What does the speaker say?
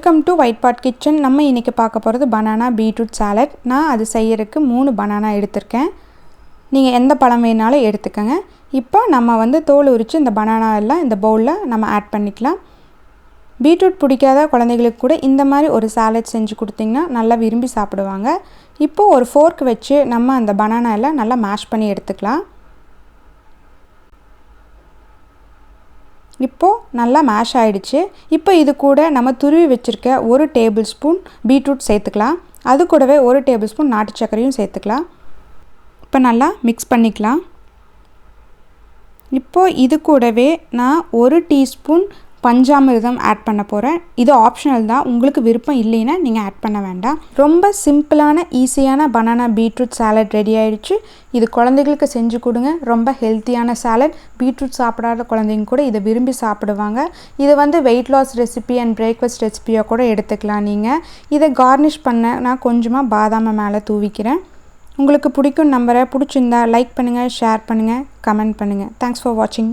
Welcome to white pot kitchen. நம்ம இன்றைக்கி பார்க்க போகிறது பனானா பீட்ரூட் சாலட். நான் அது செய்யறதுக்கு 3 பனானா எடுத்திருக்கேன். நீங்கள் எந்த பழம் வேணாலும் எடுத்துக்கோங்க. இப்போ நம்ம தோல் உரித்து இந்த பனானா எல்லாம் இந்த பவுலில் நம்ம ஆட் பண்ணிக்கலாம். பீட்ரூட் பிடிக்காத குழந்தைகளுக்கு கூட இந்த மாதிரி ஒரு சாலட் செஞ்சு கொடுத்திங்கன்னா நல்லா விரும்பி சாப்பிடுவாங்க. இப்போது ஒரு ஃபோர்க் வச்சு நம்ம அந்த பனானா எல்லாம் நல்லா மேஷ் பண்ணி எடுத்துக்கலாம். இப்போது நல்லா மேஷ் ஆகிடுச்சு. இப்போ இது கூட நம்ம துருவி வச்சுருக்க 1 டேபிள் ஸ்பூன் பீட்ரூட் சேர்த்துக்கலாம். அது கூடவே 1 டேபிள் ஸ்பூன் நாட்டு சர்க்கரையும் சேர்த்துக்கலாம். இப்போ நல்லா மிக்ஸ் பண்ணிக்கலாம். இப்போது இது கூடவே நான் 1 டீஸ்பூன் பஞ்சாமிர்தம் ஆட் பண்ண போகிறேன். இது ஆப்ஷனல் தான், உங்களுக்கு விருப்பம் இல்லைன்னா நீங்கள் ஆட் பண்ண வேண்டாம். ரொம்ப சிம்பிளான ஈஸியான பனானா பீட்ரூட் சாலட் ரெடி ஆகிடுச்சு. இது குழந்தைகளுக்கு செஞ்சு கொடுங்க. ரொம்ப ஹெல்த்தியான சாலட். பீட்ரூட் சாப்பிடாத குழந்தைங்க கூட இதை விரும்பி சாப்பிடுவாங்க. இது weight loss recipe and breakfast ரெசிபியாக கூட எடுத்துக்கலாம். நீங்கள் இதை கார்னிஷ் பண்ண நான் கொஞ்சமாக பாதாமை மேலே தூவிக்கிறேன். உங்களுக்கு பிடிக்கும் நம்பரை பிடிச்சிருந்தா லைக் பண்ணுங்கள், ஷேர் பண்ணுங்கள், கமெண்ட் பண்ணுங்கள். தேங்க்ஸ் ஃபார் வாட்சிங்.